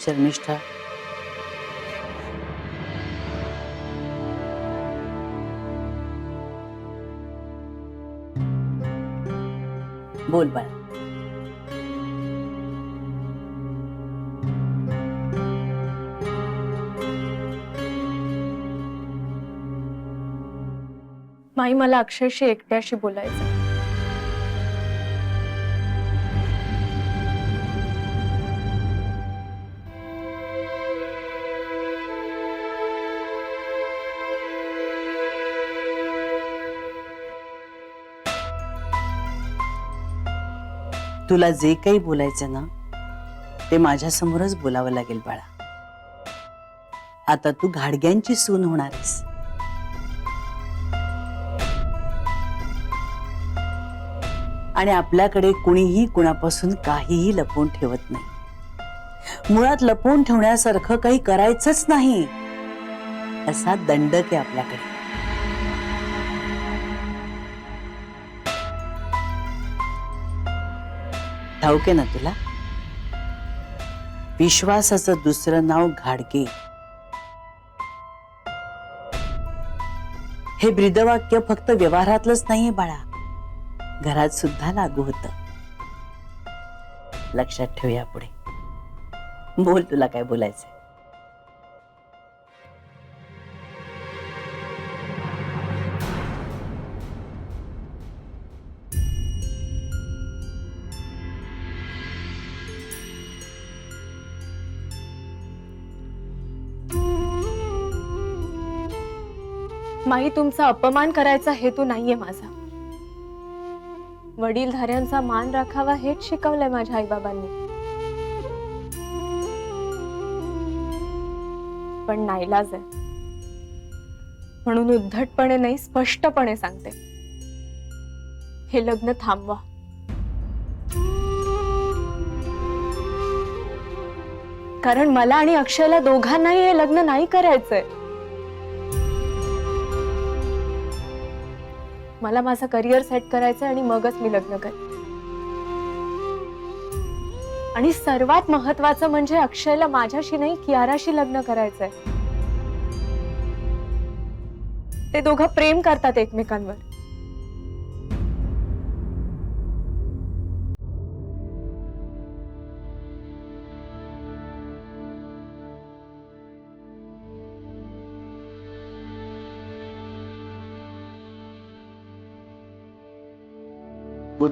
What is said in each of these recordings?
शर्मिष्ठा, बोल बाळा. माई, मला अक्षरशः एकट्याशी बोलायचं. तुला जे काही बोलायचं ना ते माझ्या समोरच बोलावं लागेल बाळा. आता तू घाडग्यांची सून होणार आहेस. आणि आपल्याकडे कुणीही कुणापासून काहीही लपवून ठेवत नाही. मुळात लपवून ठेवण्यासारखं काही करायचंच नाही असा दंडक आहे आपल्याकडे. ठाऊके ना तुला, विश्वासाचं दुसरं नाव घाडगे. हे ब्रीदवाक्य फक्त व्यवहारातलंच नाहीये बाळा, घरात सुद्धा लागू होतं. लक्षात ठेव यापुढे. बोल, तुला काय बोलायचंय? माई, तुमचा अपमान करायचा हेतू नाहीये माझा. वडीलधाऱ्यांचा मान राखावा हेच शिकवलंय माझ्या आईबाबांनी. पण नाईलाज आहे म्हणून उद्धटपणे नाही, स्पष्टपणे सांगते, हे लग्न थांबवा. कारण मला आणि अक्षयला दोघांनाही हे लग्न नाही करायचंय. मला माझं करिअर सेट करायचंय आणि मगच मी लग्न करेन. आणि सर्वात महत्वाचं म्हणजे अक्षयला माझ्याशी नाही, कियाराशी लग्न करायचंय. ते दोघं प्रेम करतात एकमेकांवर. बोल.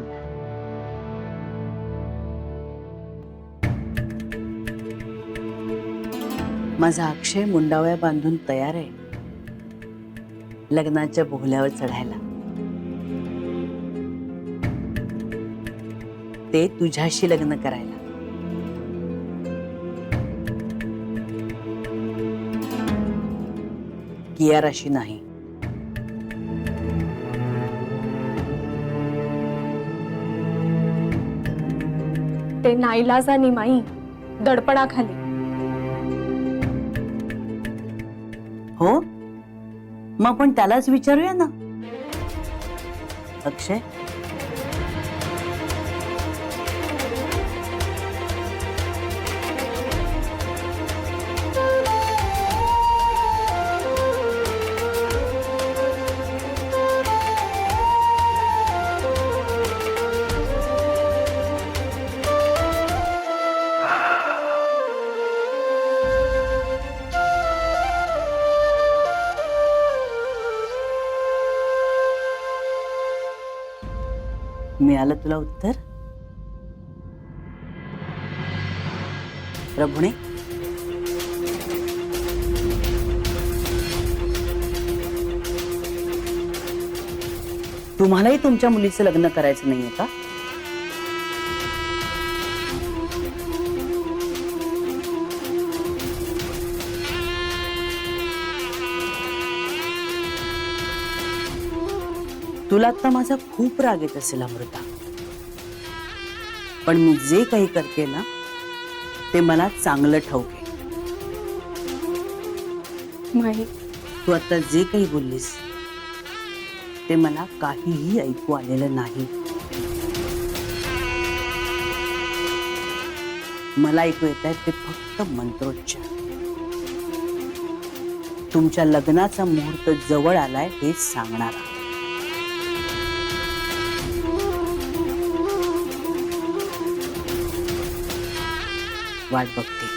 माझा अक्षय मुंडावळ्या बांधून तयार आहे लग्नाच्या बोहल्यावर चढायला. ते तुझ्याशी लग्न करायला. कियाराशी नाही. ते नाईलाजानी माई, दडपणाखाली. हो, मग आपण त्यालाच विचारूया ना. अक्षय, मिळालं तुला उत्तर? प्रभुणे, तुम्हालाही तुमच्या मुलीचं लग्न करायचं नाहीये का? तुला आता माझा खूप राग येत असेल अमृता, पण मी जे काही करते ना ते मला चांगलं ठाऊक आहे. माई, तू आता जे काही बोललीस ते मला काहीही ऐकू आलेलं नाही. मला ऐकू येत आहे ते फक्त मंत्रोच्चार. तुमच्या लग्नाचा मुहूर्त जवळ आलाय हे सांगणारा. वाट बघते.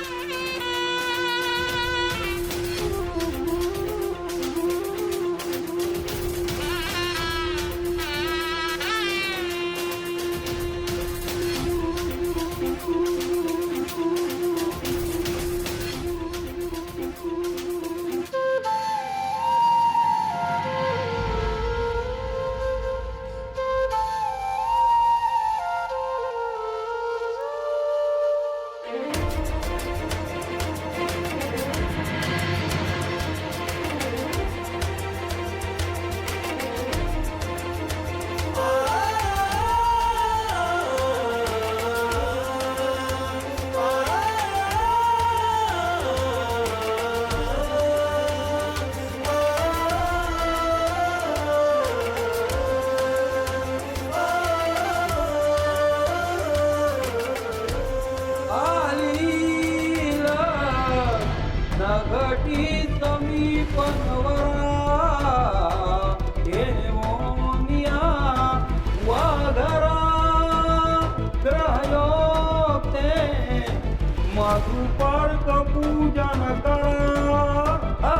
पूजन करा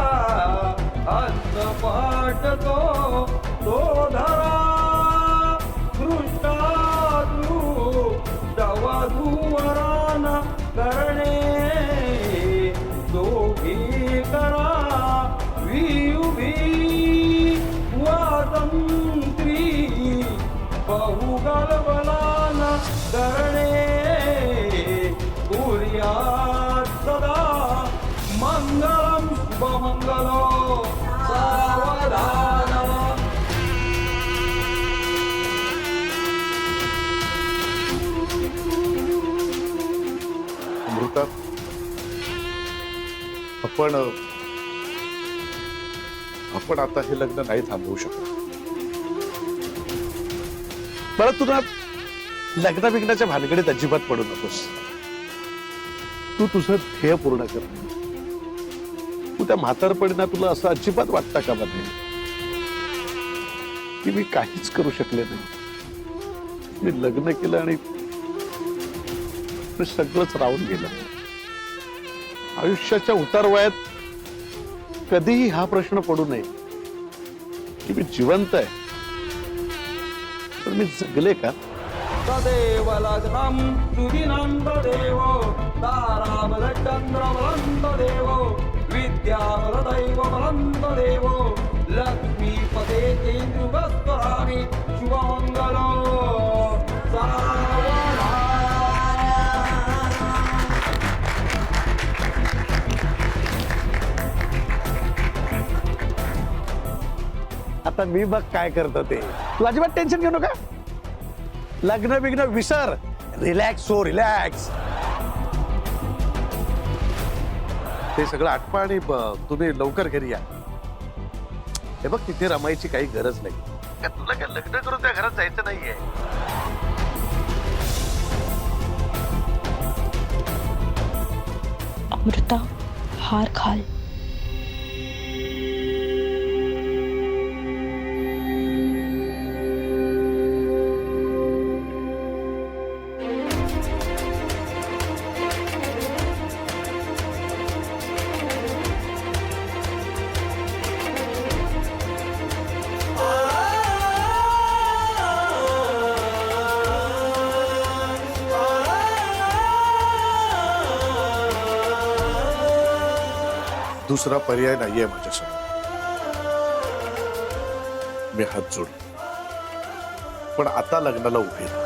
हस्त पाठ तो धरा दृष्टादू दवधूवरान करणे दोघी करा वियुभी वातंत्री बहुगलबलान करणे कुर्यात् सदा मंगलम शुभमंगलो सावधान. अमृता, आपण आता हे लग्न नाही थांबवू शकत. मला तुला लग्न बिग्नाच्या भानगडीत अजिबात पडू नकोस. तू तुझं ध्येय पूर्ण कर. तू त्या म्हातारपणीना तुला असं अजिबात वाटतं का मध्ये की मी काहीच करू शकले नाही. मी लग्न केलं आणि सगळंच राहून गेलं. आयुष्याच्या उतारवयात कधीही हा प्रश्न पडू नये की मी जिवंत आहे पण मी जगले का. तदेव लग्नं सुदिनं तदेव ताराबलचन्द्रबलं तदेव विद्याबलदैव बलं तदेव लक्ष्मीपते चेन्द्रुवस्वरामि शुभमङ्गलो सावधान. आता मी बघ काय करतो ते. तू अजिबात टेन्शन घेऊ नका. लग्न बिग्न विसर. रिलॅक्स हो रिलॅक्स. ते सगळं आटपा आणि तुम्ही लवकर घरी या. हे बघ तिथे रमायची काही गरज नाही. तुला काय लग्न करून त्या घरात जायचं नाहीये. अमृता हार खाल. दुसरा पर्याय नाहीये माझ्यासमोर. मी हात जोडले पण आता लग्नाला उभे राहा.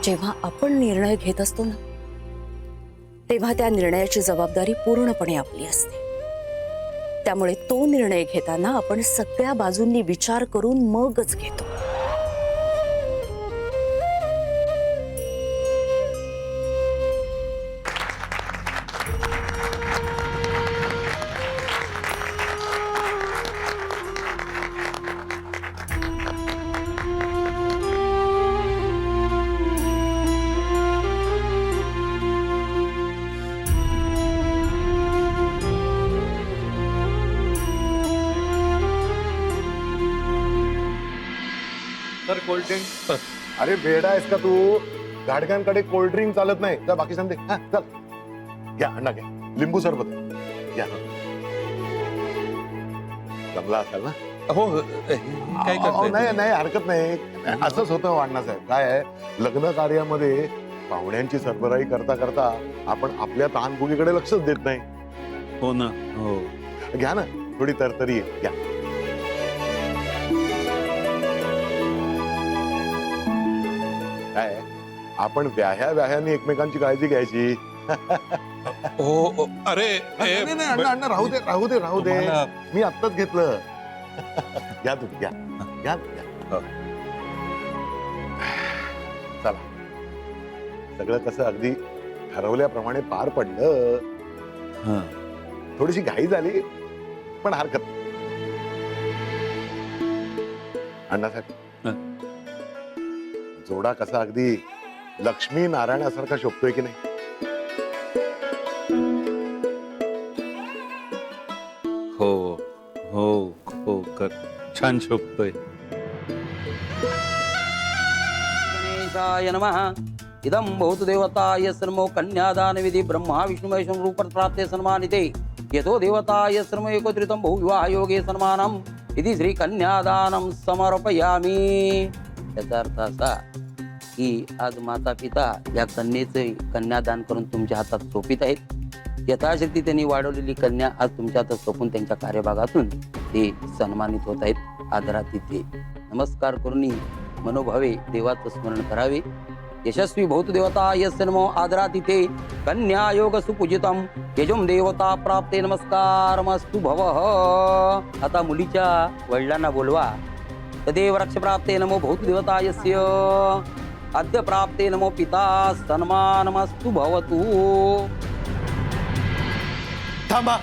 जेव्हा आपण निर्णय घेत असतो ना, तेव्हा त्या निर्णयाची जबाबदारी पूर्णपणे आपली असते. त्यामुळे तो निर्णय घेताना आपण सगळ्या बाजूंनी विचार करून मगच घेतो. Sir cold drink. अरे वेडा आहेस का तू? गाडग्यांकडे कोल्ड ड्रिंक चालत नाही. जा बाकी सांगते. हा चल घ्या अण्णा घ्या. लिंबू सरबत घ्या. जमला असाल ना? हो काय अहो, करताय? नाही नाही हरकत नाही. असंच होतं अण्णासाहेब. काय आहे लग्न कार्यामध्ये पाहुण्यांची सरबराई करता करता आपण आपल्या तहानभुकीकडे लक्षच देत नाही. हो ना. हो. घ्या ना थोडी तरतरी आहे. घ्या. काय आपण व्याह्याने एकमेकांची काळजी घ्यायची. हो अरे नाही, नाही, अण्णा अण्णा राहू दे राहू दे राहू दे. मी आत्ताच घेतलं. घ्या तुम्ही घ्या घ्या घ्या. चला सगळं कसं अगदी ठरवल्याप्रमाणे पार पडलं. थोडीशी घाई झाली पण हरकत नाही. अण्णासाहेब जोडा कसा अगदी लक्ष्मी नारायणासारखा शोभतोय की नाही? हो हो हो छान शोभतोय. गणेशाय नमः. इदं भवतु देवताय सर्वो कन्यादान विधि ब्रह्मा विष्णु महेशं रूप प्राप्ते सन्मानिते. यतो देवताय सर्व एकत्रितं बहुविवाह योगे सन्मानम् इति श्री कन्यादानं समर्पयामि. याचा अर्थ असा की आज माता पिता या कन्येचे कन्यादान करून तुमच्या हातात सोपित आहेत. यथाशक्ती त्यांनी वाढवलेली कन्या आज तुमच्या हातात सोपून त्यांच्या कार्यभागातून ते सन्मानित होत आहेत. आदरातिथ्य नमस्कार करून मनोभावे देवाचं स्मरण करावे. यशस्वी भवतु देवतायस्य नमो. आदरातिथ्ये कन्या योग सुपूजितम यजुम देवता प्राप्ते नमस्कारमस्तु भवः. आता मुलीच्या वडिलांना बोलवा. तदेव रक्ष प्राप्ते नमो भवतु देवतायस्य. अद्य प्राप्ते नमो पिता सन्मानमस्तु भवतु. थांबा.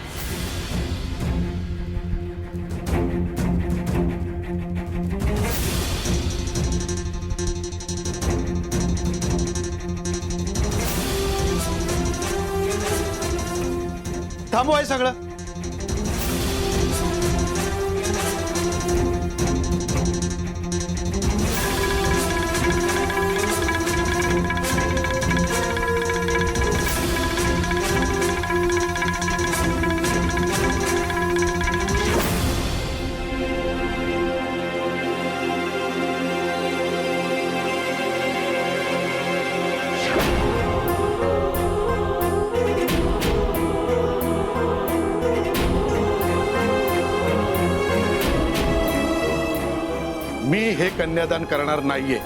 थांबवाय सगळं. मी हे कन्यादान करणार नाहीये.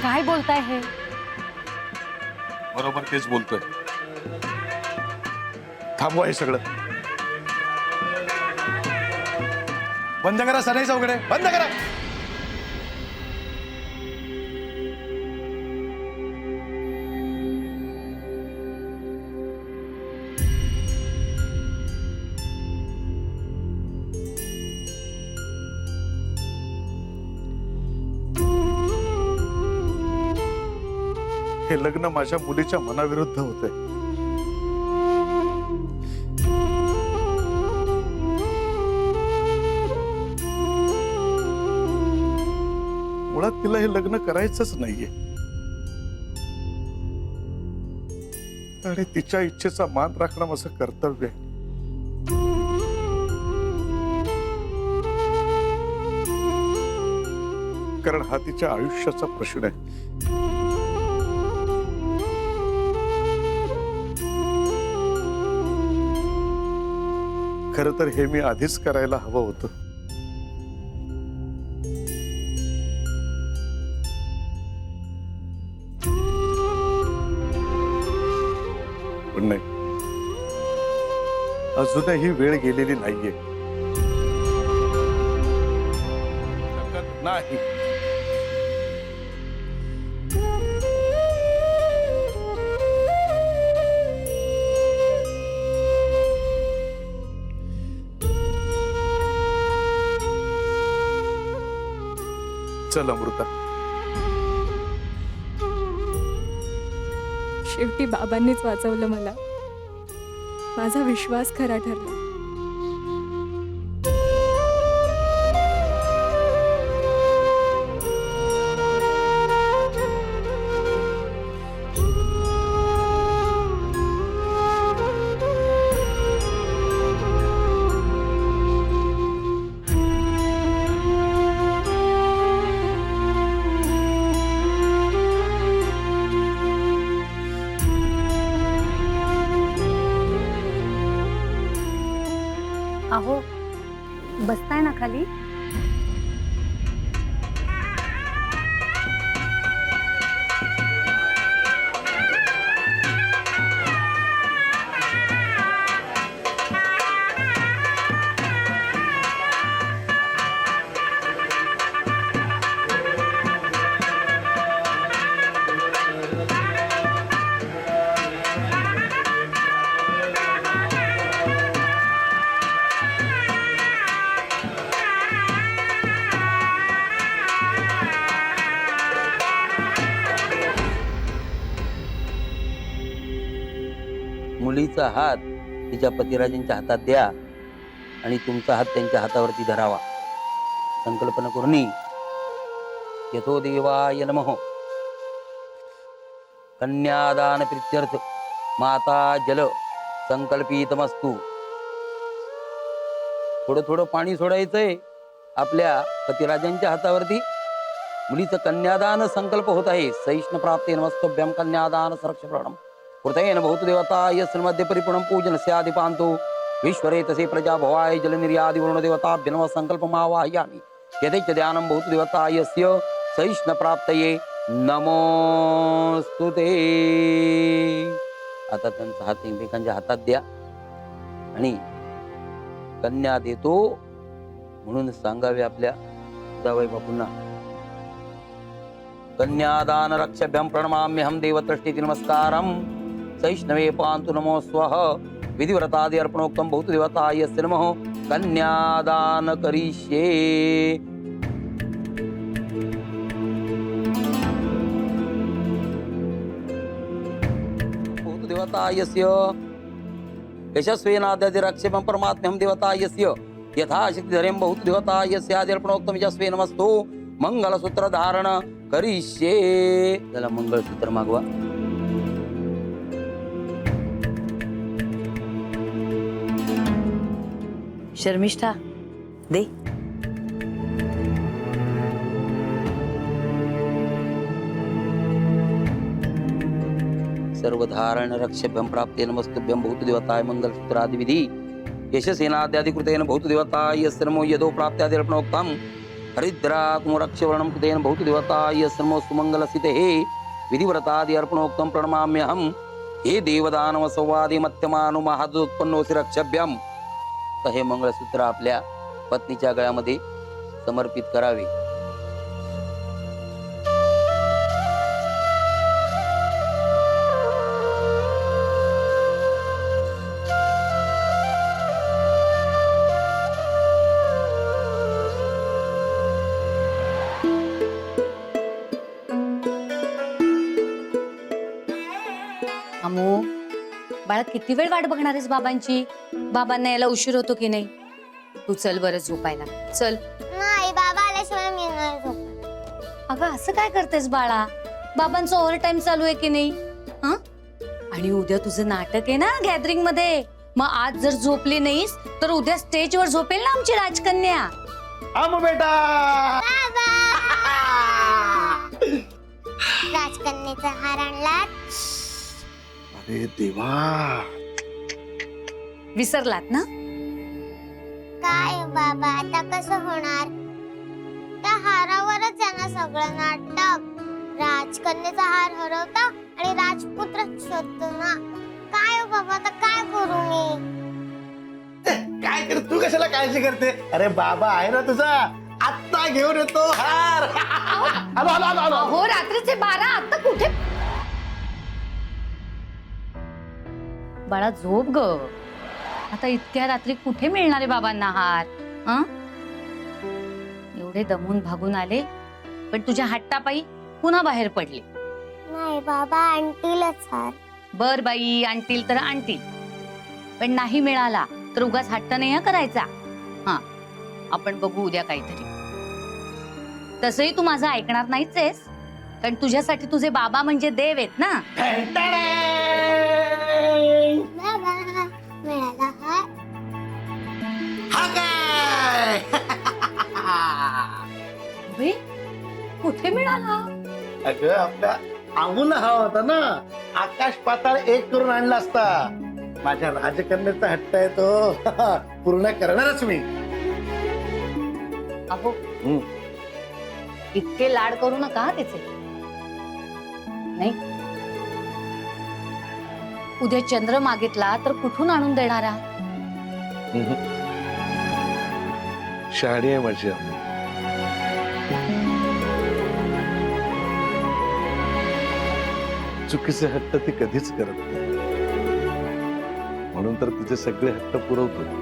काय बोलताय हे? बरोबर तेच बोलतोय. थांबवा हे सगळं. बंद करा सनाई चौकडे. बंद करा. हे लग्न माझ्या मुलीच्या मनाविरुद्ध होते. मुळात तिला हे लग्न करायचंच नाहीये आणि तिच्या इच्छेचा मान राखणं माझं कर्तव्य आहे. कारण हा तिच्या आयुष्याचा प्रश्न आहे. खरं तर हे मी आधीच करायला हवं होतं. पण नाही, अजूनही वेळ गेलेली नाहीये. नाही, चल अमृता. शेवटी बाबांनीच वाचवलं मला. माझा विश्वास खरा ठरला. अहो, बसताय ना खाली? मुलीचा हात तिच्या पतिराजांच्या हातात द्या आणि तुमचा हात त्यांच्या हातावरती धरावा. संकल्पना करून यथो देवाय नमः. कन्यादान प्रीत्यर्थ माता जल संकल्पितमस्तु. थोडं थोडं पाणी सोडायचंय आपल्या पतिराजांच्या हातावरती. मुलीचं कन्यादान संकल्प होत आहे. सहिष्ण प्राप्ते नमस्तभ्यम कन्यादान संरक्षण कृतयेन भवतु देवताय मध्ये परिपूर्णं पूजनस्यादिपान्तो विश्वरे तसे प्रजा भवाय जलनिर्यादि वरुण देवताभ्य नमः संकल्पमावाहयामि. यथेच ध्यानं भवतु देवतायस्य सहिष्ण प्राप्तये नमोस्तुते. आता त्यांचा हात एकमेकांच्या हातात द्या आणि कन्या देतो म्हणून सांगावे आपल्या जावई बापूंना. कन्यादान रक्षभ्यं प्रणमाम्यहं देवतृष्टीति नमस्कारं. सहिष्णवे पान्तु नमो स्वः. विधिव्रतादि अर्पणोक्तं भवतु देवतायस्य नमः. कन्यादान करिष्ये. भवतु देवतायस्य यशस्वेनाद्यादि रक्षेमं परमात्म्यं देवतायस्य यथाशक्तिधरें भवतु देवतायस्य आदि अर्पणोक्तं यशस्वे नमस्तु. मंगलसूत्र धारण करिष्ये. त्याला मंगळसूत्र मागवा. शर्मिष्ठा दे. सर्वधारण रक्षभ्यं प्राप्ते नमस्तुभ्यं भूत देवताय मंगलसूत्रादि विधि यशसेनाद्यादिकृतेन भूत देवताय नमो यदो प्राप्त्यादि अर्पणोक्तं. हरिद्रा कुमरक्षवर्णं कृतेन भूत देवताय नमो सुमंगलसिते. विधिव्रतादि अर्पणोक्तं प्रणमाम्यहं. हे देवदानव संवादे मध्यमानु महादुत्पन्नोसि रक्षभ्यं. तर हे मंगळसूत्र आपल्या पत्नीच्या गळ्यामध्ये समर्पित करावे. घरात किती वेळ वाट बघणार आहेस बाबांची? बाबांना यायला उशीर होतो की नाही? तू चल बरं झोपायला, चल. नाही, बाबा आल्याशिवाय मी नाही झोपत. अगं असं काय करतेस बाळा? बाबांचं ओव्हर टाइम चालू आहे की नाही? हं? आणि उद्या तुझं नाटक आहे ना गॅदरिंग मध्ये, मग आज जर झोपली नाहीस तर उद्या स्टेजवर झोपेल ना आमची राजकन्या. आम बेटा राजकन्याचा हार आणला. अरे देवा, विसरलात ना? काय बाबा, आता कसं होणार? त्या हारावरच आहे ना सगळं नाटक. राजकन्याचा हार हरवता आणि राजपुत्र शोधतो ना. काय हो बाबा, आता काय करू मी? काय कर, तू कशाला काळजी करते? अरे बाबा आहे ना तुझा, आत्ता घेऊन येतो हार. आलो आलो आलो आलो. हो, रात्रीचे 12 आता कुठे? बाळा झोप ग. आता इतक्या रात्री कुठे मिळणार आहे बाबांना हार? हं? एवढे दमून भागून आले पण तुझ्या हट्टापायी पुन्हा बाहेर पडले. नाही बाबा, आणतीलच हार. बर बाई, आणतील तर आणतील, पण नाही मिळाला तर उगाच हट्ट नाही करायचा. हा, आपण बघू उद्या काहीतरी. तसंही तू माझं ऐकणार नाहीच आहेस, कारण तुझ्यासाठी तुझे बाबा म्हणजे देव आहेत ना. बाबा, मिळाला हार. हा काय? अबे, कुठे मिळाला? अगं आपल्या आमूला हवा होता ना, आकाश पाताळ एक करून आणला असता. माझ्या राजकन्याचा हट्ट आहे तो पूर्ण करणारच मी. अहो, इतके लाड करू नका तिचे. नाही, उद्या चंद्र मागितला तर कुठून आणून देणारा? शहाणी आहे माझी आमू. चुकीचे हट्ट ती कधीच करत नाही, म्हणून तर तिचे सगळे हट्ट पुरवतो.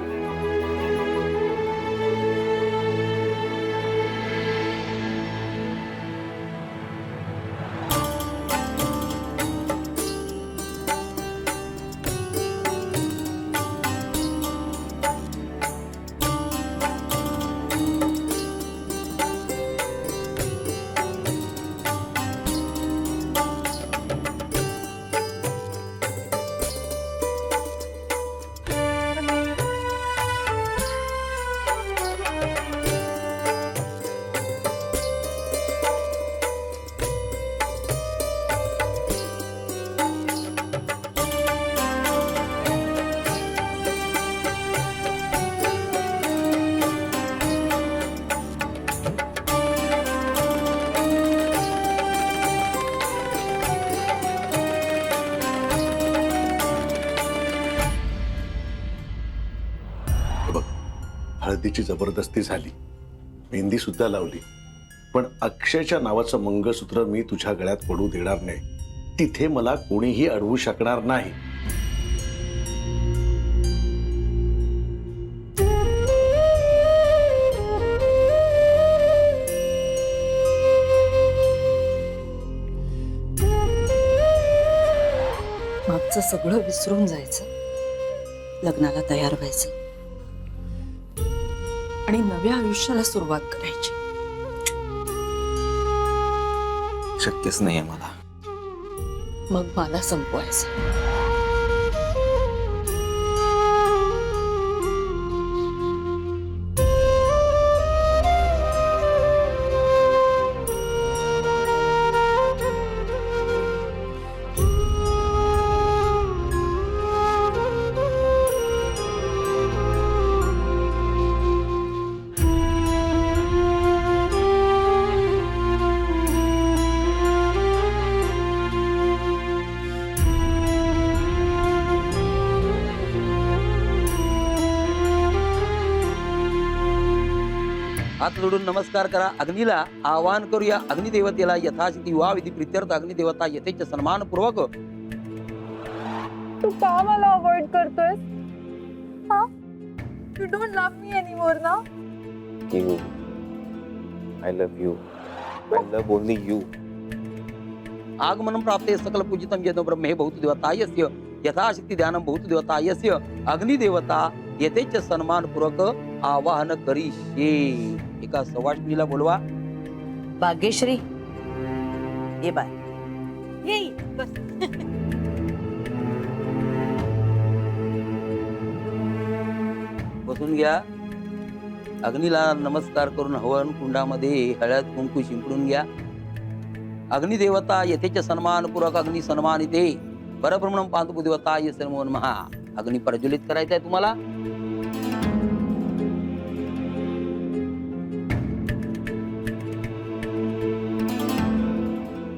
हळदीची जबरदस्ती झाली, मेहंदी सुद्धा लावली, पण अक्षयच्या नावाचं मंगळसूत्र मी तुझ्या गळ्यात पडू देणार नाही. तिथे मला कोणीही अडवू शकणार नाही. मागचं सगळं विसरून जायचं, लग्नाला तयार व्हायचं आणि नव्या आयुष्याला सुरुवात करायची. शक्यच नाहीये मला. मग मला संपवायचं. हात जोडून नमस्कार करा. अग्नीला आवाहन करूया. अग्निदेवतेला यथाशक्ती विवाह विधी प्रित्यर्थ अग्निदेवता यथेच सन्मानपूर्वक. तू का मला अवॉइड करतोयस? हा? You don't love me anymore ना? You. I love you. I love only you. आगमनं प्राप्ते सकल पूजितं यद ब्रह्मे भूत देवता यस्य यथाशक्ती ध्यानं भूत देवता यस्य अग्निदेवता येथेच सन्मानपूर्वक आवाहन करीशे. एका सवाष्णीला बोलवा. भाग्यश्री ये बाय. बसून घ्या. अग्नीला नमस्कार करून हवन कुंडामध्ये हळद कुंकू शिंपडून घ्या. अग्निदेवता येथेच सन्मानपूर्वक अग्नी सन्मानिते परब्रह्मणं पांतु देवता ये सर्व महा. अग्नी प्रज्वलित करायचा आहे तुम्हाला.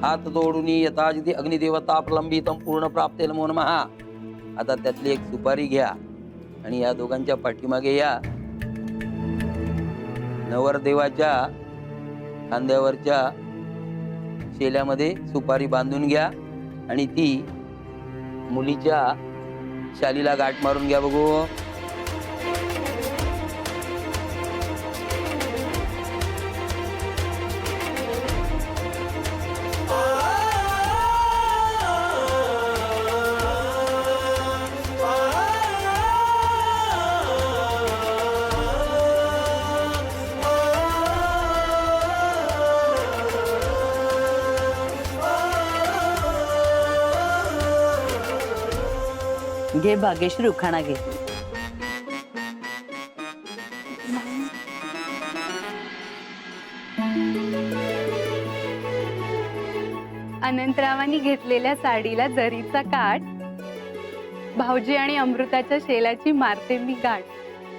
हात जोडून यथाजिती अग्निदेवता प्रलंबितम पूर्ण प्राप्त नमो नमः. आता त्यातली एक सुपारी घ्या आणि या दोघांच्या पाठीमागे या. नवरदेवाच्या खांद्यावरच्या शेल्यामध्ये सुपारी बांधून घ्या आणि ती मुलीच्या शालीला गाठ मारून घ्या. बघू. घे भाग्यश्री उखाणा घे. अनंतरावांनी घेतलेल्या साडीला जरीचा काठ, भाऊजी आणि अमृताच्या शेलाची मारते मी गाठ.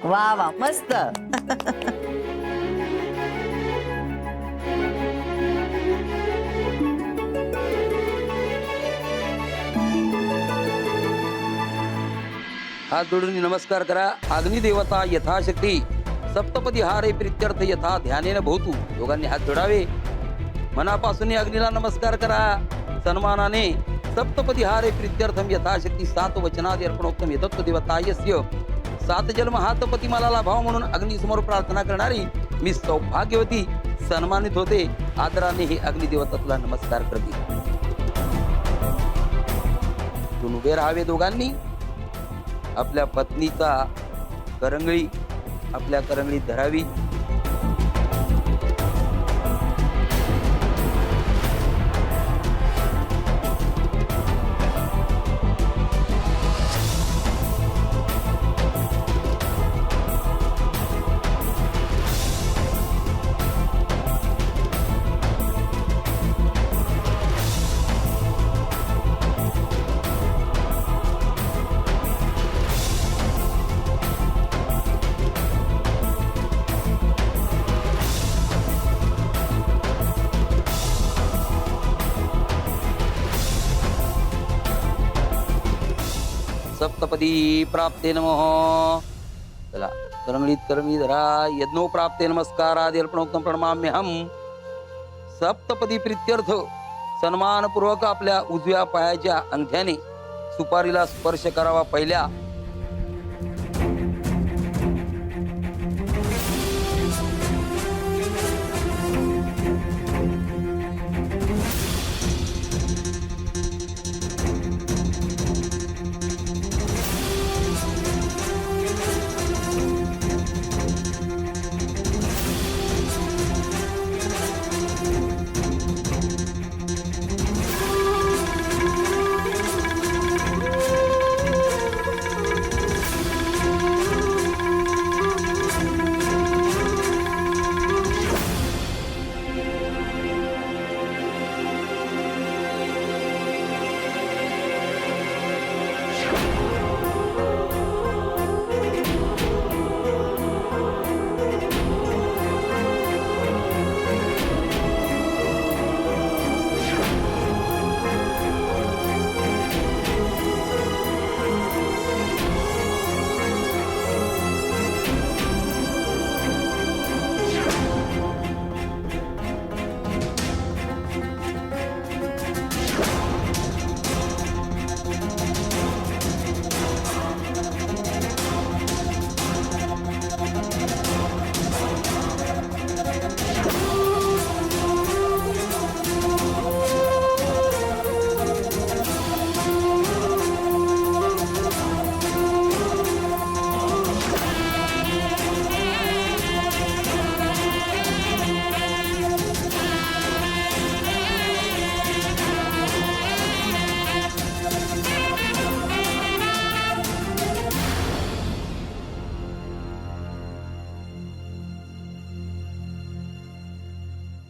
वा वा मस्त. हात जोडून नमस्कार करा. अग्निदेवता यथाशक्ती सप्तपदी हारे प्रित्यर्थ यथा ध्यानेन भवतु. दोघांनी हात जोडावे. मनापासून अग्नीला नमस्कार करा. सन्मानाने सप्तपदी हारे प्रित्यर्थम यथाशक्ती 7 वचनादि अर्पणोक्तम यतत्व देवता यस्य 7 जन्म हातपती मला लाभाव म्हणून अग्निसमोर प्रार्थना करणारी मी सौभाग्यवती सन्मानित होते. आदराने ही अग्निदेवता तुला नमस्कार करते. तुम्ही उभे राहावे. दोघांनी आपल्या पत्नीचा करंगळी आपल्या करंगळीत धरावी. सप्तपदी प्राप्ते नमः. चला करंगळीत करंगळी धरा. यज्ञो प्राप्ते नमस्कारादि अर्पणोक्तम प्रणमाम्यहम. सप्तपदी प्रित्यर्थ सन्मानपूर्वक आपल्या उजव्या पायाच्या अंगठ्याने सुपारीला स्पर्श करावा. पहिल्या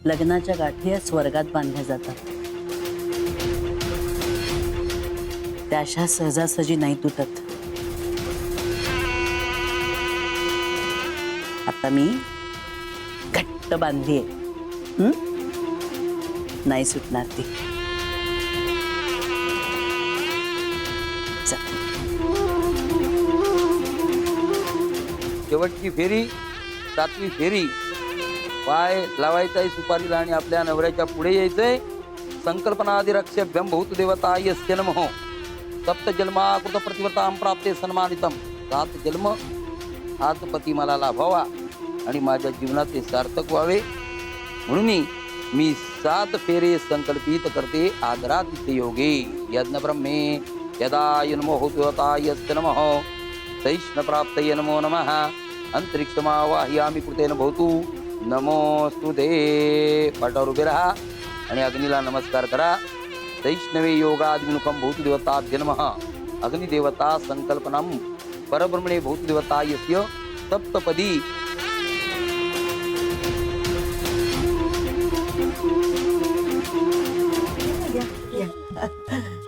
लग्नाच्या गाठी या स्वर्गात बांधल्या जातात. त्या अशा सहजासहजी नाही तुटत. आता मी घट्ट बांधलीये. नाही सुटणार ती. चल. शेवटची फेरी, 7वी फेरी. पाय लावायचाय सुपारीला आणि आपल्या नवऱ्याच्या पुढे यायचंय. संकल्पनादिरक्षभ्यं भूत देवता यस्य नमः. सप्त जन्माकृत प्रतिव्रतां प्राप्ते सन्मानितम. 7 जन्म हाच पती मला लाभावा आणि माझ्या जीवनाचे सार्थक व्हावे म्हणून मी 7 फेरे संकल्पित करते. आदरातिथ्य योगे यज्ञ ब्रह्मे यदा नमो होतवतायस्य नमः. सहिष्ण प्राप्तये नमो नमः. अंतरिक्षमावाह्यामि कृतेन भवतु. नमोस्तु ते. पाटावर उभे राहा आणि अग्नीला नमस्कार करा. सहिष्णवे योगादिमुखम भूत देवताभ्य नमः. अग्निदेवता संकल्पनम परब्रह्मणे भूत देवता यस्य सप्तपदी.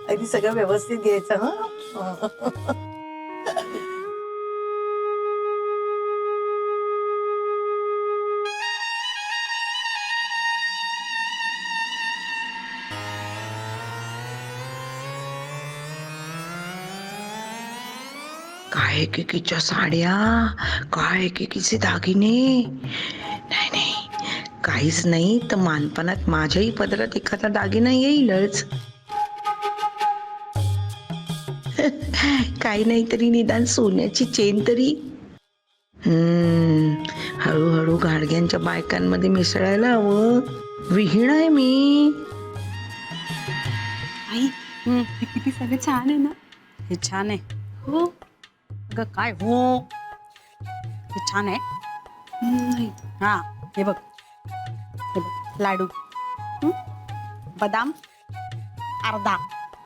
अगदी सगळं व्यवस्थित घ्यायचं. हा काय एकेकीच्या साड्या, काय एकेकीचे दागिने. नाही नाही, काहीच नाही तर मानपणात माझ्याही पदरात एखादा दागिना येईलच. काही नाही तरी निदान सोन्याची चेन तरी. हळूहळू गाडग्यांच्या बायकांमध्ये मिसळायला हवं. विहीण आहे मी. आई हे किती सगळं छान आहे ना. हे छान आहे. हो अगं काय हो, हे छान आहे. हा हे बघ, हे बघ लाडू, बदाम अर्धा.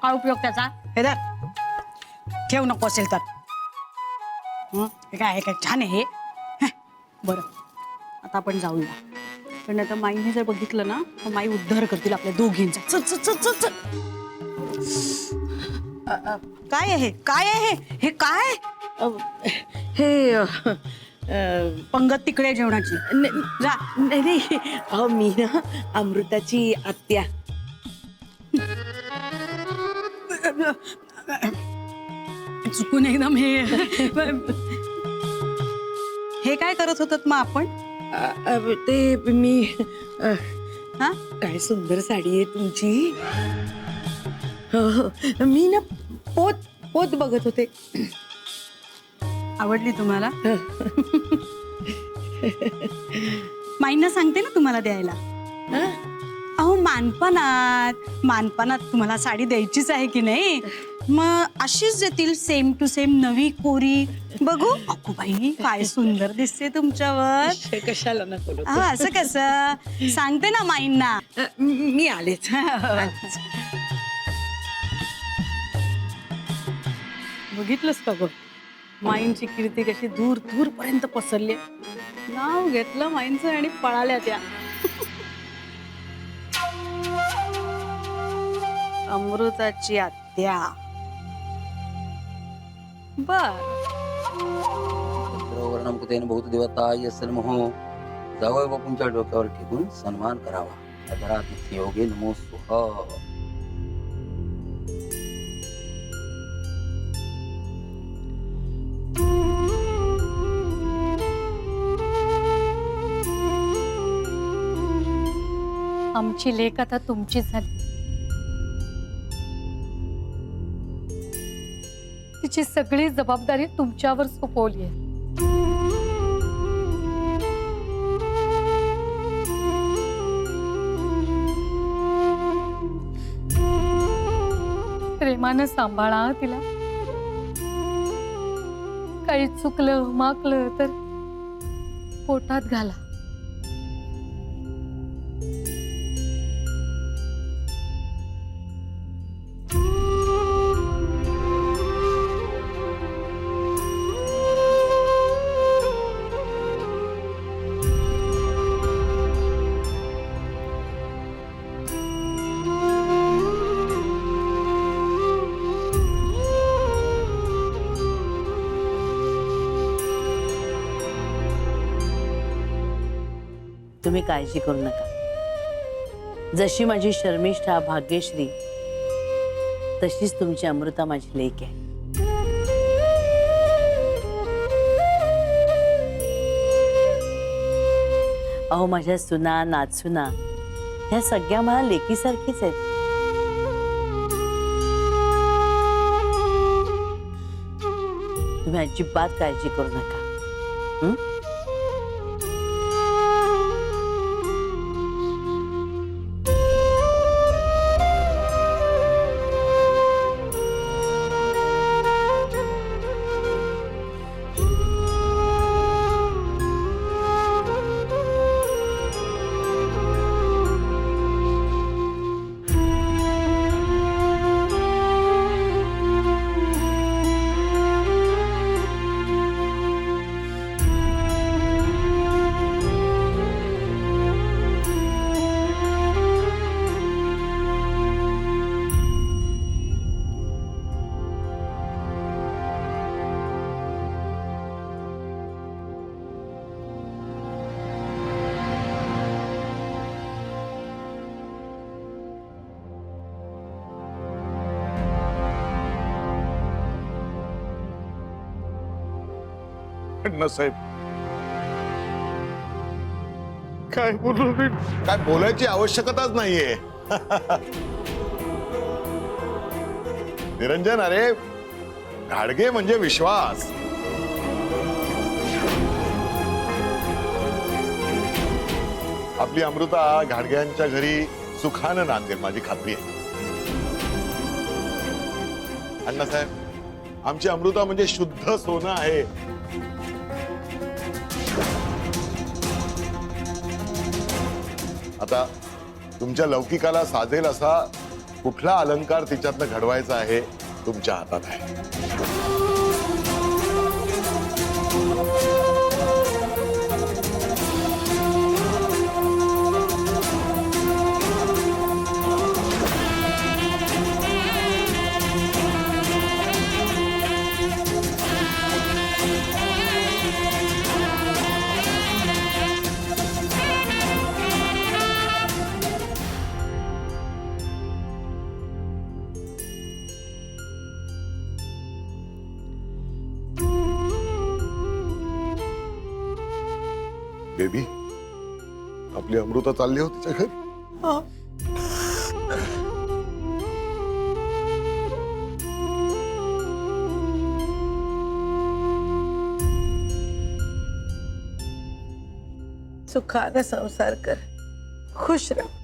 काय उपयोग त्याचा. हे धर, ठेव नको असेल तर. हे काय छान आहे हे. बरं आता आपण जाऊया, पण आता माईने जर बघितलं ना तर माई उद्धार करतील आपल्या दोघींचा. चल चल चल चल चल. काय आहे, काय आहे हे, काय हे पंगत तिकडे जेवणाची. जा. नाही मी ना अमृताची आत्या. चुकून एकदम हे काय करत होतात मग आपण. ते मी हा काय सुंदर साडी आहे तुमची. मी ना पोत पोत बघत होते. आवडली तुम्हाला. माईंना सांगते ना तुम्हाला द्यायला. अहो मानपणात तुम्हाला साडी द्यायचीच आहे की नाही. मग अशीच देतील सेम टू सेम नवी कोरी. बघू. अगो बाई काय सुंदर दिसते तुमच्यावर. कशाला नको. हा असं कसं सांगते ना माईंना. मी आलेच. बघितलंस का गं माईंची कीर्ती कशी दूर दूर पर्यंत पसरली. नाव घेतलं माईंचं आणि पळाल्या त्या. अमृताची आत्या. बर वर्णम कृतेन भूत देवता यस्य नमः. जावई बापूंच्या डोक्यावर ठेवून सन्मान करावा. आदरातिथ्य योगे नमो स्वाहा. आमची लेक आता तुमची झाली. तिची सगळी जबाबदारी तुमच्यावर सोपवली आहे. प्रेमानं सांभाळा तिला. काही चुकलं माकलं तर पोटात घाला. तुम्ही काळजी करू नका. जशी माझी शर्मिष्ठा भाग्यश्री तशीच तुमची अमृता माझी लेक आहे. अहो माझ्या सुना नाचुना ह्या सगळ्या मला लेकीसारखीच आहेत. तुम्ही अजिबात काळजी करू नका. हं? अण्णासाहेब, काय बोलू मी? काय बोलायची आवश्यकताच नाहीये. निरंजन, अरे घाडगे म्हणजे विश्वास. आपली अमृता घाडग्यांच्या घरी सुखानं नांदेल माझी खात्री आहे. अण्णासाहेब, आमची अमृता म्हणजे शुद्ध सोनं आहे. आता तुमच्या लौकिकाला साजेल असा कुठला अलंकार तिच्यातनं घडवायचा आहे तुमच्या हातात आहे. बेबी, आपली अमृता चालली हो तिच्या घरी. सुखानं संसार कर, खुश राह.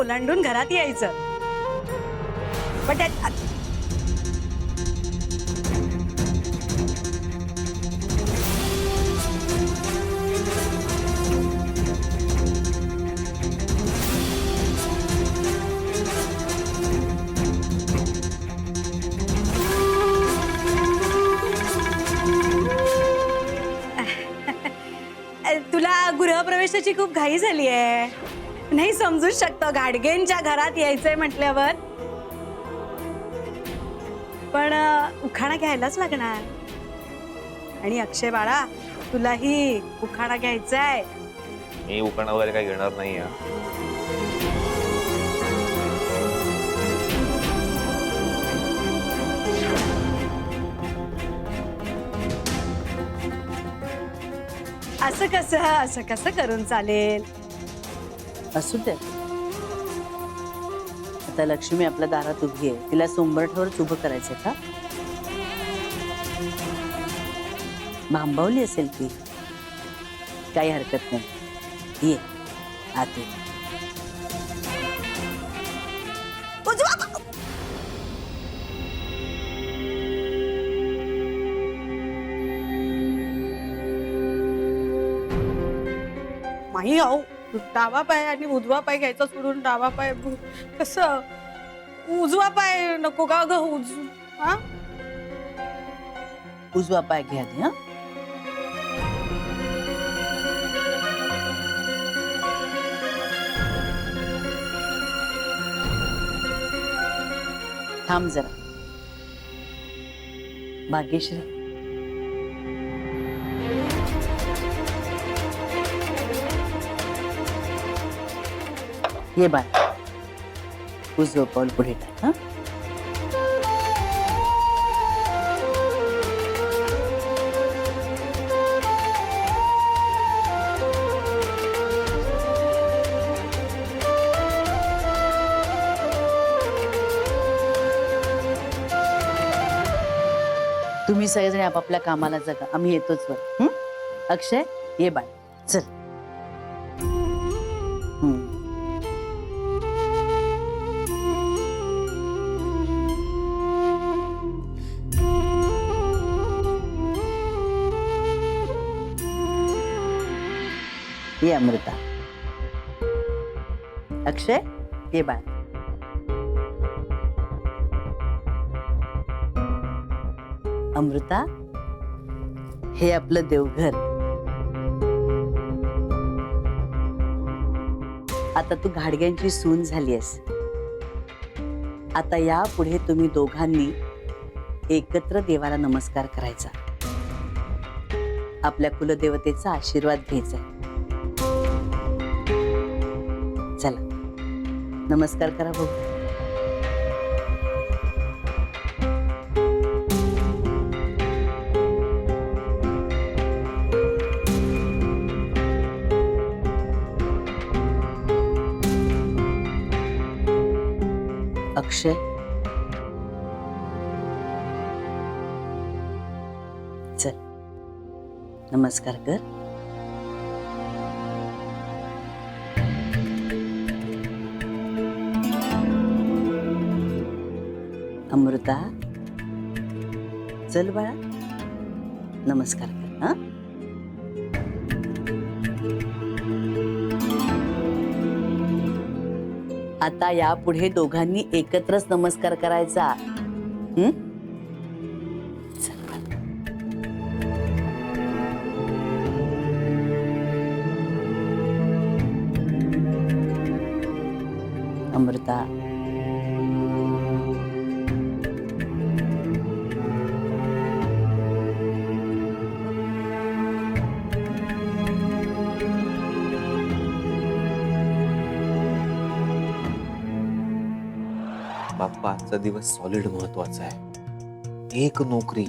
ओलांडून घरात यायचं. पण त्यात तुला गृहप्रवेशाची खूप घाई झाली आहे. नाही समजूच शकतो, घाडगेंच्या घरात यायचंय म्हटल्यावर. पण उखाणा घ्यायलाच लागणार. आणि अक्षय बाळा, तुलाही उखाणा घ्यायचा आहे. मी उखाणा वगैरे काही घेणार नाही. असं कसं करून चालेल? असू दे. आता लक्ष्मी आपल्या दारात उभी आहे, तिला सोंबरठ्यावरच उभं करायचं का? भांबावली असेल ती, काही हरकत नाही. ये आत ये. नाही अहो, डावा पाय आणि उजवा पाय घ्यायचा सोडून डावा पाय कसं? उजवा पाय नको का ग? हा, उजवा पाय घ्या आधी, हा. थांब जरा. भाग्यश्री, ये बाय. उजवं पाऊल पुढे टाक. हा, तुम्ही सगळेजण आपापल्या कामाला जगा, आम्ही येतोच वर. हं? अक्षय, ये बाय, चल. ये अमृता. अक्षय, ये बाय. अमृता, हे आपलं देवघर. आता तू घाडग्यांची सून झालीयस. आता यापुढे तुम्ही दोघांनी एकत्र देवाला नमस्कार करायचा, आपल्या कुलदेवतेचा आशीर्वाद घ्यायचा. चला, नमस्कार करा भाऊ. अक्षय, चल नमस्कार कर. अमृता, चल बाळा, नमस्कार कर. हा, आता यापुढे दोघांनी एकत्रच नमस्कार करायचा. हं? चल बाळा. अमृता, बाप्पा, आजचा दिवस सॉलिड महत्वाचा आहे. एक नोकरी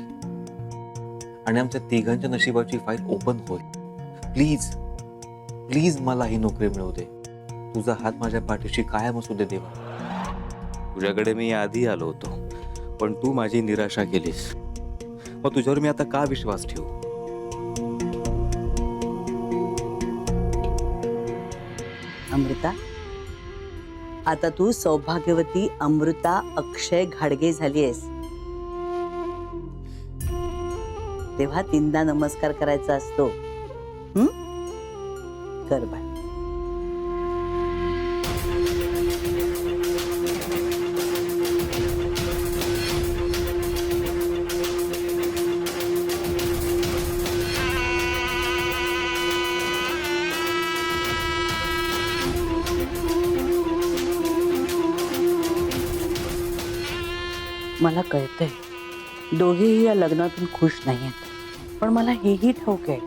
आणि आमच्या तिघांच्या नशिबाची फाईल ओपन होईल. प्लीज प्लीज मला ही नोकरी मिळवू दे. तुझा हात माझ्या पाठीशी कायम असू दे देवा. तुझ्याकडे मी आधी आलो होतो, पण तू माझी निराशा केलीस. मग तुझ्यावर मी आता का विश्वास ठेवू? अमृता, आता तू सौभाग्यवती अमृता अक्षय घाडगे झालीयस. तेव्हा 3दा नमस्कार करायचा असतो. कर बाय. मला कळतंय दोघेही या लग्नातून खुश नाहीयेत, पण मला हेही ठाऊक आहे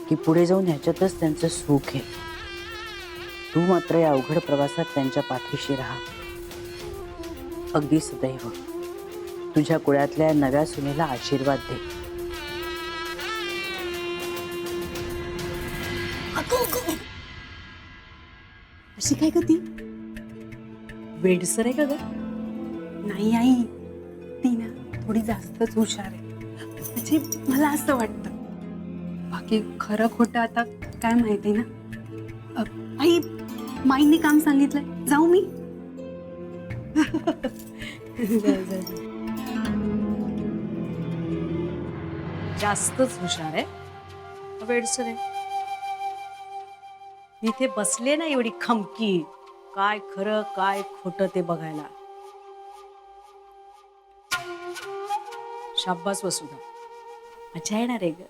की पुढे जाऊन ह्याच्यातच त्यांचं सुख आहे. तू मात्र या अवघड प्रवासात त्यांच्या पाठीशी राहा. अगदी सदैव तुझ्या कुळातल्या नव्या सुनेला आशीर्वाद दे. अशी काय ती वेडसर आहे का ग? नाही आई, ती ना थोडी जास्तच हुशार आहे. म्हणजे मला असं वाटतं. बाकी खरं खोटं आता काय माहिती ना. आई, माईने काम सांगितलंय, जाऊ मी? जास्तच हुशार आहे, वेडसर आहे. इथे बसले ना एवढी खमकी, काय खरं काय खोटं ते बघायला. शाब्बास वसुधा, मजा येणार आहे ग,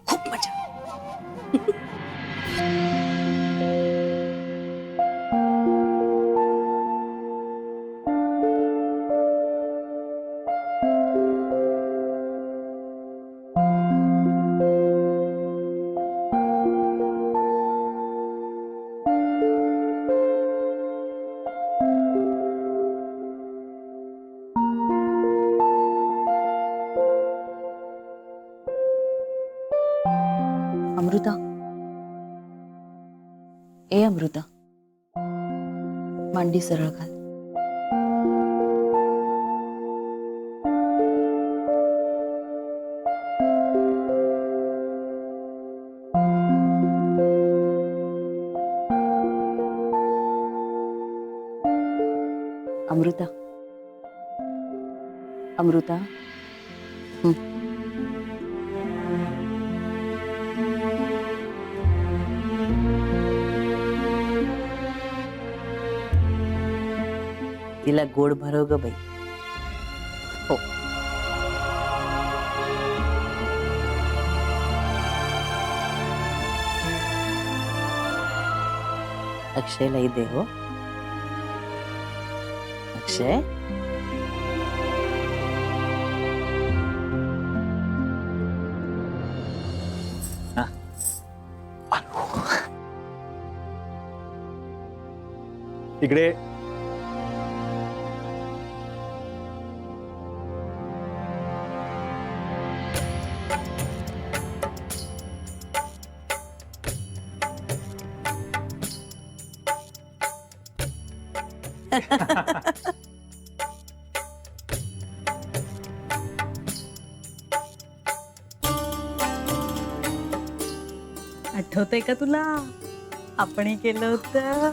खूप मजा. अमृता, ए अमृता, मांडी सरळ घाल. अमृता, अमृता, तिला गोड भरव ग बाई. हो. अक्षयलाही दे. हो अक्षय, इकडे. आठवतंय का तुला, आपणही केलं होतं.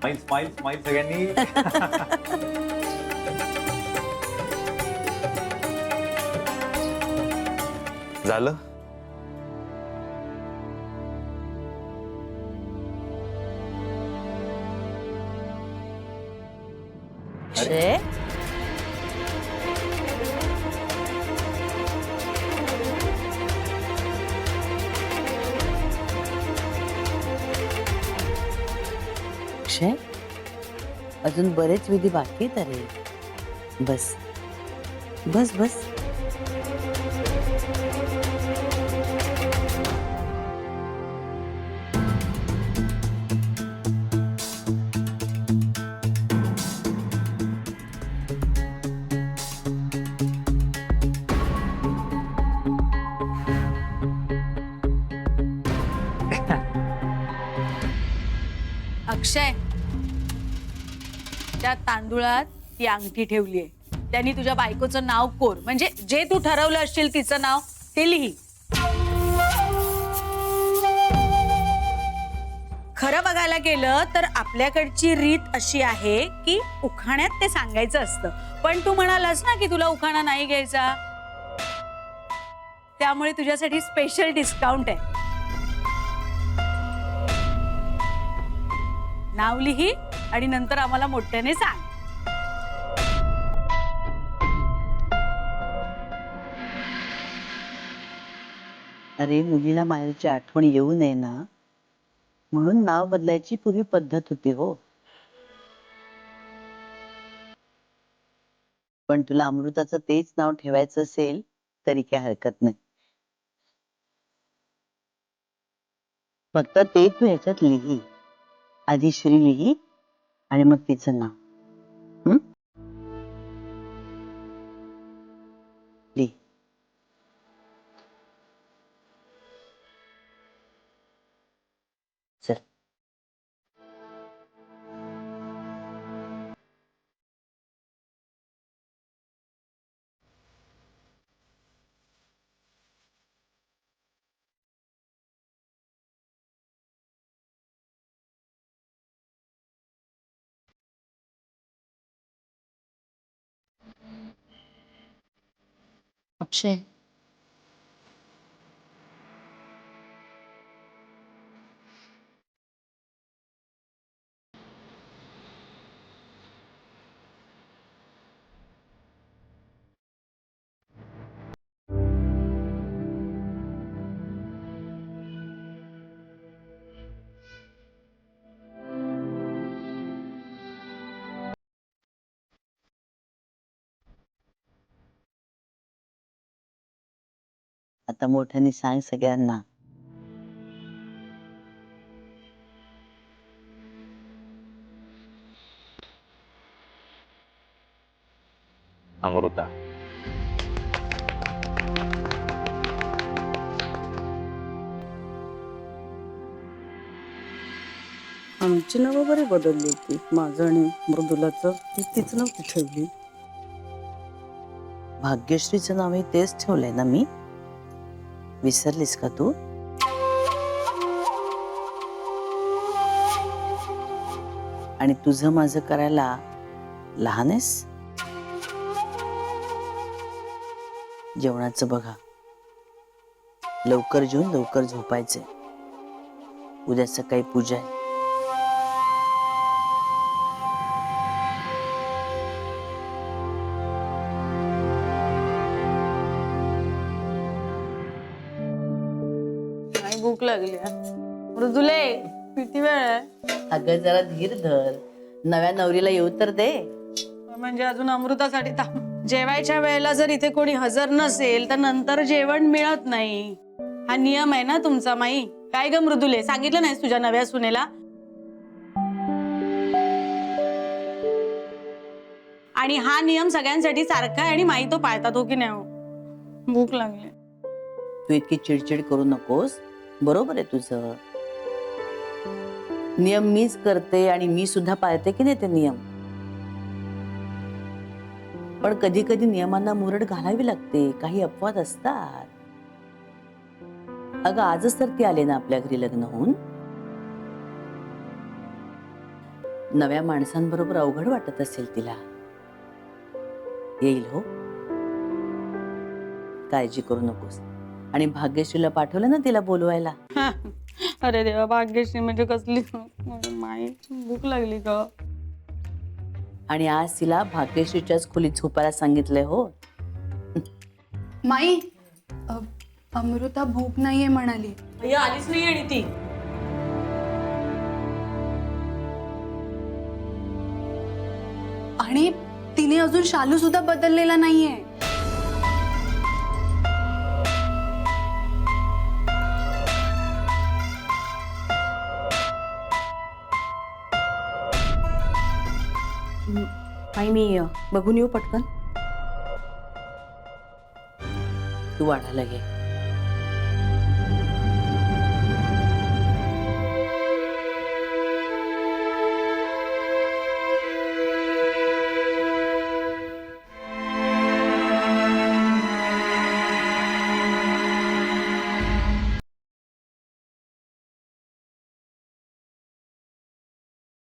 स्माइल स्माइल स्माइल सगळ्यांनी. झालं. अक्षय, अक्षय, अजून बरेच विधी बाकी आहेत. अरे बस बस बस. अक्षय, त्या तांदुळात ती अंगठी ठेवलीये. त्यांनी तुझ्या बायकोचं नाव कोर, म्हणजे जे तू ठरवलं असशील तिचं नाव, ते लिही. खरं बघायला गेलं तर आपल्याकडची रीत अशी आहे की उखाण्यात ते सांगायचं असतं, पण तू म्हणालास ना की तुला उखाणा नाही घ्यायचा, त्यामुळे तुझ्यासाठी स्पेशल डिस्काउंट आहे. नाव लिही आणि नंतर आम्हाला मोठ्याने सांग. अरे मुलीला माहेरची आठवण येऊ नये ना म्हणून नाव बदलायची पूर्वी पद्धत होती हो. पण तुला अमृताचं तेच नाव ठेवायचं असेल तरी काय हरकत नाही. फक्त ते तू ह्याच्यात लिही. आधी श्री लिही आणि मग तिचं नाव. लिही. चल. अक्षय, आता मोठ्याने सांग सगळ्यांना. अमृता. आमची नावं बरी बदलली होती. माझं आणि मृदुलाचं तीच नव्हती ठेवली. भाग्यश्रीचं नावही तेच ठेवलंय ना मी. विसरलीस का तू? आणि तुझं माझं करायला लहान आहेस? जेवणाचं बघा. लवकर जेवून लवकर झोपायचंय. उद्या सकाळी पूजा आहे. भूक लागली. मृदुले, किती वेळ आहे? अगं जरा धीर धर. नव्या नवरीला येऊ तर दे. म्हणजे अजून अमृतासाठी जेवायच्या वेळेला जर इथे कोणी हजर नसेल तर नंतर जेवण मिळत नाही. हा नियम आहे ना तुमचा माई. काय ग मृदुले, सांगितलं नाहीस तुझ्या नव्या सुनेला? आणि हा नियम सगळ्यांसाठी सारखा आहे आणि माई तो पाळतात हो की नाही हो? भूक लागली. तू इतकी चिडचिड करू नकोस. बरोबर आहे तुझं. नियम मीच करते आणि मी सुद्धा पाळते की नाही ते नियम. पण कधी कधी नियमांना मुरड घालावी लागते. काही अपवाद असतात. अगं आजच तर ती आले ना आपल्या घरी लग्न होऊन. नव्या माणसांबरोबर अवघड वाटत असेल तिला. येईल हो. काळजी करू नकोस. आणि भाग्यश्रीला पाठवलं ना तिला बोलवायला. अरे देवा, भाग्यश्री म्हणजे कसली माई. भूक लागली ग. आणि आज तिला भाग्यश्रीच्याच खोलीत झोपायला सांगितलंय हो. माई, अमृता भूक नाहीये म्हणाली. आलीच नाही आणि ती. आणि तिने अजून शालू सुद्धा बदललेला नाहीये. आई मी बघून येऊ पटकन. तू वाढायला घे.